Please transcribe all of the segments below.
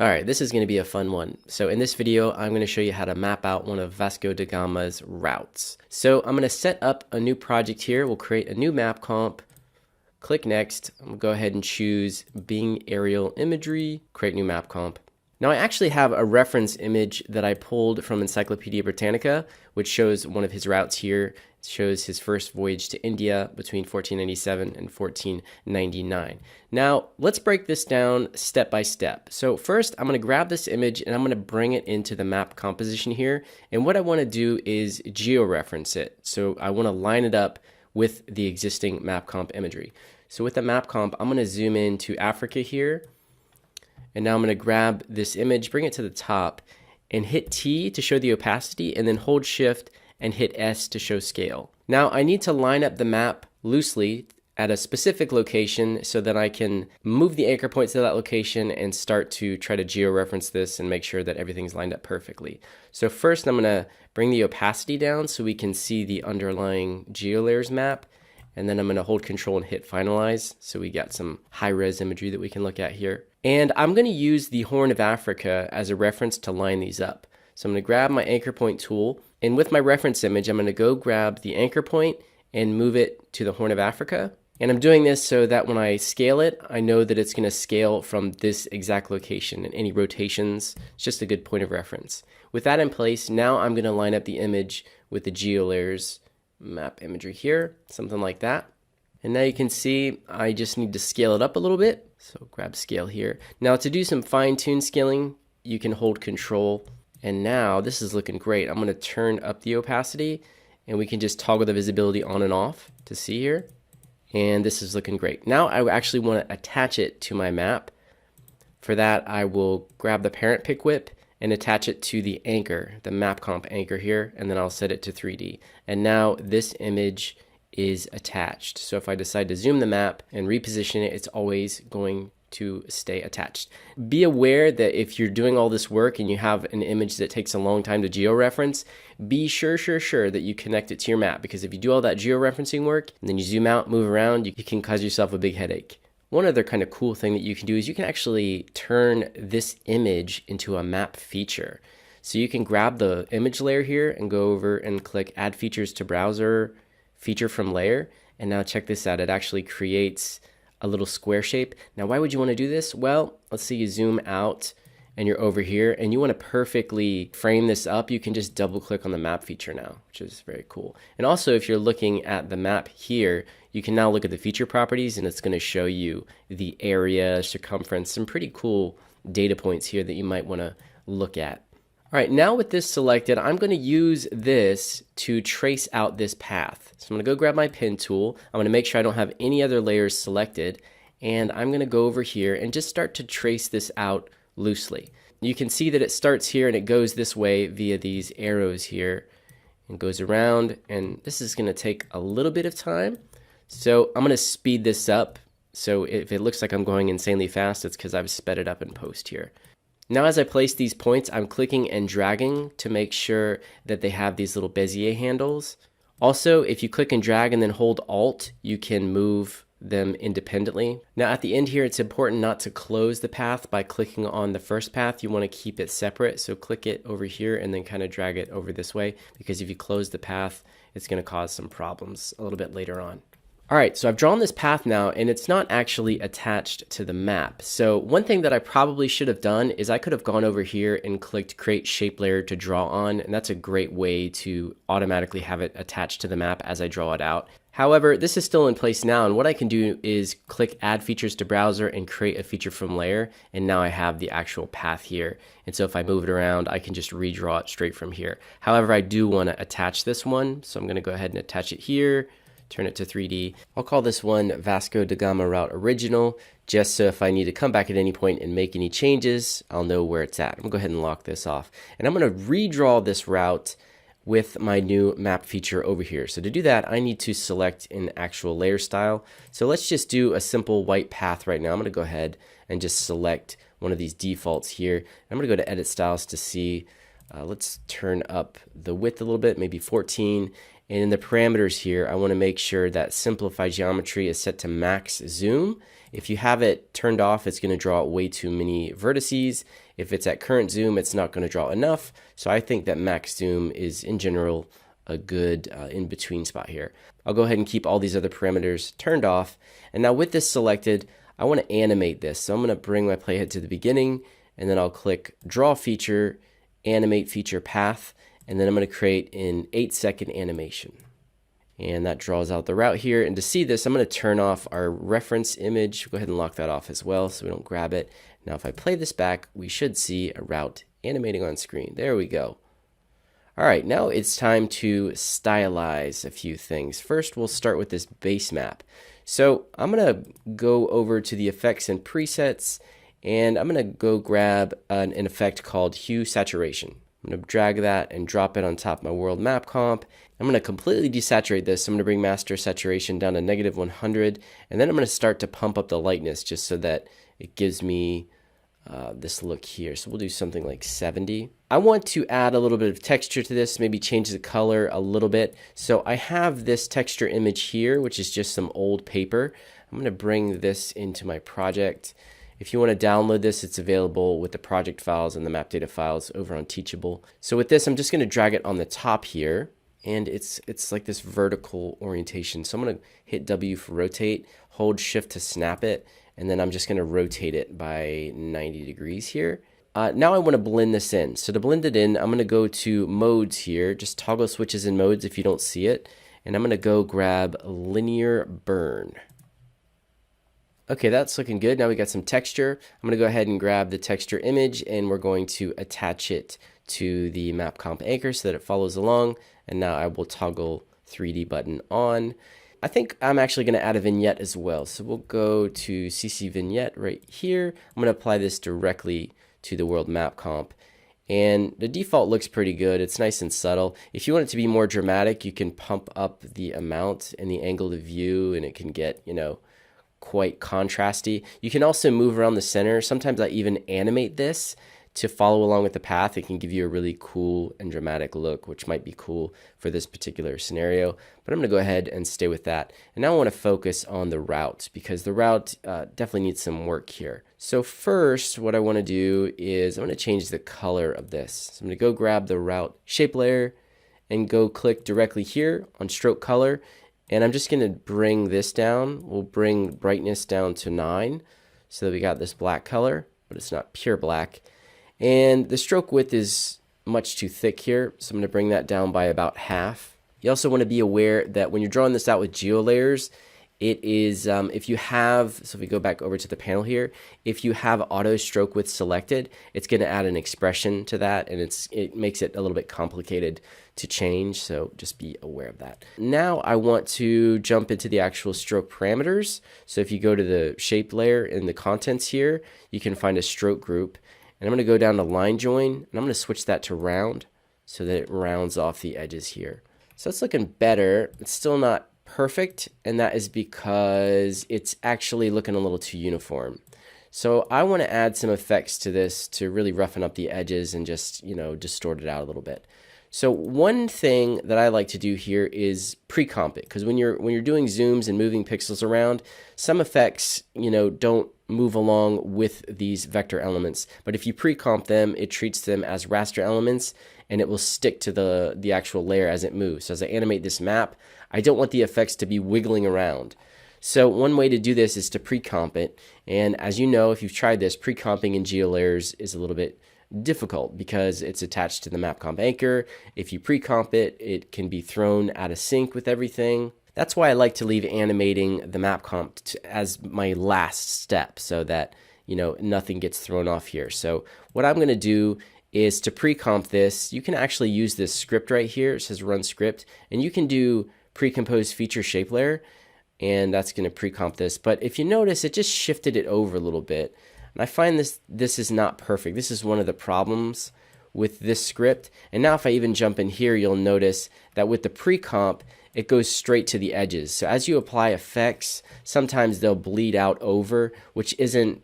Alright, this is going to be a fun one. So in this video, I'm going to show you how to map out one of Vasco da Gama's routes. So I'm going to set up a new project here. We'll create a new map comp, click next. I'm going to go ahead and choose Bing Aerial Imagery, create new map comp. Now I actually have a reference image that I pulled from Encyclopedia Britannica, which shows one of his routes here. It shows his first voyage to India between 1497 and 1499. Now let's break this down step by step. So first I'm going to grab this image and I'm going to bring it into the map composition here. And what I want to do is georeference it. So I want to line it up with the existing map comp imagery. So with the map comp, I'm going to zoom in to Africa here. And now I'm going to grab this image, bring it to the top, and hit T to show the opacity, and then hold Shift and hit S to show scale. Now I need to line up the map loosely at a specific location so that I can move the anchor point to that location and start to try to georeference this and make sure that everything's lined up perfectly. So first I'm going to bring the opacity down so we can see the underlying geolayers map. And then I'm going to hold Control and hit Finalize. So we got some high-res imagery that we can look at here. And I'm going to use the Horn of Africa as a reference to line these up. So I'm going to grab my anchor point tool. And with my reference image, I'm going to go grab the anchor point and move it to the Horn of Africa. And I'm doing this so that when I scale it, I know that it's going to scale from this exact location. And any rotations, it's just a good point of reference. With that in place, now I'm going to line up the image with the geolayers map imagery here, something like that. And now you can see I just need to scale it up a little bit. So grab scale here. Now to do some fine-tune scaling, you can hold Control. And now this is looking great. I'm going to turn up the opacity and we can just toggle the visibility on and off to see here. And this is looking great. Now I actually want to attach it to my map. For that, I will grab the parent pick whip and attach it to the anchor, the map comp anchor here, and then I'll set it to 3D. And now this image is attached. So if I decide to zoom the map and reposition it, it's always going to stay attached. Be aware that if you're doing all this work and you have an image that takes a long time to georeference, be sure that you connect it to your map, because if you do all that georeferencing work and then you zoom out, move around, you can cause yourself a big headache. One other kind of cool thing that you can do is you can actually turn this image into a map feature. So you can grab the image layer here and go over and click Add Features to Browser, Feature from Layer. And now check this out. It actually creates a little square shape. Now, why would you want to do this? Well, let's say you zoom out and you're over here and you want to perfectly frame this up. You can just double click on the map feature now, which is very cool. And also, if you're looking at the map here, you can now look at the feature properties and it's going to show you the area, circumference, some pretty cool data points here that you might want to look at. All right, now with this selected, I'm going to use this to trace out this path. So I'm going to go grab my pen tool. I'm going to make sure I don't have any other layers selected. And I'm going to go over here and just start to trace this out loosely. You can see that it starts here and it goes this way via these arrows here and goes around. And this is going to take a little bit of time. So I'm going to speed this up. So if it looks like I'm going insanely fast, it's because I've sped it up in post here. Now as I place these points, I'm clicking and dragging to make sure that they have these little Bezier handles. Also, if you click and drag and then hold Alt, you can move them independently. Now at the end here, it's important not to close the path by clicking on the first path. You want to keep it separate. So click it over here and then kind of drag it over this way, because if you close the path, it's going to cause some problems a little bit later on. All right, so I've drawn this path now and it's not actually attached to the map. So one thing that I probably should have done is I could have gone over here and clicked Create Shape Layer to draw on, and that's a great way to automatically have it attached to the map as I draw it out. However, this is still in place now, and what I can do is click Add Features to Browser and create a feature from layer, and now I have the actual path here. And so if I move it around, I can just redraw it straight from here. However, I do want to attach this one, so I'm going to go ahead and attach it here. Turn it to 3D. I'll call this one Vasco da Gama Route Original, just so if I need to come back at any point and make any changes, I'll know where it's at. I'm gonna go ahead and lock this off. And I'm gonna redraw this route with my new map feature over here. So to do that, I need to select an actual layer style. So let's just do a simple white path right now. I'm gonna go ahead and just select one of these defaults here. I'm gonna go to Edit Styles to see, let's turn up the width a little bit, maybe 14. And in the parameters here, I want to make sure that Simplify Geometry is set to max zoom. If you have it turned off, it's going to draw way too many vertices. If it's at current zoom, it's not going to draw enough. So I think that max zoom is in general a good in-between spot here. I'll go ahead and keep all these other parameters turned off. And now with this selected, I want to animate this. So I'm going to bring my playhead to the beginning, and then I'll click Draw Feature, Animate Feature Path, and then I'm going to create an 8-second animation. And that draws out the route here. And to see this, I'm going to turn off our reference image. Go ahead and lock that off as well so we don't grab it. Now if I play this back, we should see a route animating on screen. There we go. All right, now it's time to stylize a few things. First, we'll start with this base map. So I'm going to go over to the effects and presets, and I'm going to go grab an effect called hue saturation. I'm going to drag that and drop it on top of my world map comp. I'm going to completely desaturate this. I'm going to bring master saturation down to -100, and then I'm going to start to pump up the lightness just so that it gives me this look here. So we'll do something like 70. I want to add a little bit of texture to this, maybe change the color a little bit. So I have this texture image here, which is just some old paper. I'm going to bring this into my project. If you want to download this, it's available with the project files and the map data files over on Teachable. So with this, I'm just going to drag it on the top here, and it's like this vertical orientation. So I'm going to hit W for rotate, hold shift to snap it, and then I'm just going to rotate it by 90 degrees here. Now I want to blend this in. So to blend it in, I'm going to go to modes here, just toggle switches in modes if you don't see it, and I'm going to go grab linear burn. Okay, that's looking good. Now we got some texture. I'm going to go ahead and grab the texture image, and we're going to attach it to the map comp anchor so that it follows along. And now I will toggle 3D button on. I think I'm actually going to add a vignette as well. So we'll go to CC vignette right here. I'm going to apply this directly to the world map comp. And the default looks pretty good. It's nice and subtle. If you want it to be more dramatic, you can pump up the amount and the angle of view, and it can get, quite contrasty. You can also move around the center. Sometimes I even animate this to follow along with the path. It can give you a really cool and dramatic look, which might be cool for this particular scenario. But I'm going to go ahead and stay with that. And now I want to focus on the route, because the route definitely needs some work here. So first, what I want to do is I'm going to change the color of this. So I'm going to go grab the route shape layer and go click directly here on stroke color. And I'm just going to bring this down. We'll bring brightness down to 9 so that we got this black color, but it's not pure black. And the stroke width is much too thick here, so I'm going to bring that down by about half. You also want to be aware that when you're drawing this out with geo layers, it is, if you have, so if we go back over to the panel here, if you have auto stroke width selected, it's going to add an expression to that, and it makes it a little bit complicated to change, so just be aware of that. Now I want to jump into the actual stroke parameters. So if you go to the shape layer in the contents here, you can find a stroke group, and I'm going to go down to line join, and I'm going to switch that to round so that it rounds off the edges here. So it's looking better. It's still not perfect, and that is because it's actually looking a little too uniform. So I want to add some effects to this to really roughen up the edges and just, distort it out a little bit. So one thing that I like to do here is pre-comp it, because when you're doing zooms and moving pixels around, some effects, don't move along with these vector elements. But if you pre-comp them, it treats them as raster elements, and it will stick to the actual layer as it moves. So as I animate this map, I don't want the effects to be wiggling around. So one way to do this is to pre-comp it. And as you know, if you've tried this, pre-comping in GeoLayers is a little bit difficult because it's attached to the map comp anchor. If you pre-comp it, it can be thrown out of sync with everything. That's why I like to leave animating the map comp as my last step so that, nothing gets thrown off here. So what I'm going to do is to pre-comp this. You can actually use this script right here. It says run script, and you can do pre-compose feature shape layer, and that's going to pre-comp this. But if you notice, it just shifted it over a little bit. And I find this is not perfect. This is one of the problems with this script. And now if I even jump in here, you'll notice that with the pre-comp, it goes straight to the edges. So as you apply effects, sometimes they'll bleed out over, which isn't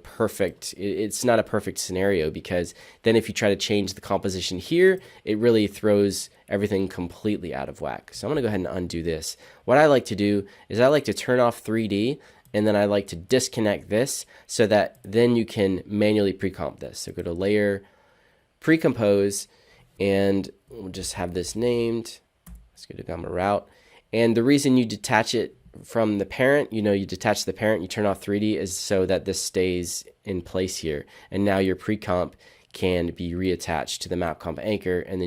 perfect. It's not a perfect scenario, because then if you try to change the composition here, it really throws everything completely out of whack. So I'm going to go ahead and undo this. What I like to do is I like to turn off 3D, and then I like to disconnect this so that then you can manually pre-comp this. So go to Layer, Pre-compose, and we'll just have this named Vasco da Gama route. And the reason you detach it from the parent, you detach the parent, you turn off 3D, is so that this stays in place here. And now your pre-comp can be reattached to the map comp anchor, and then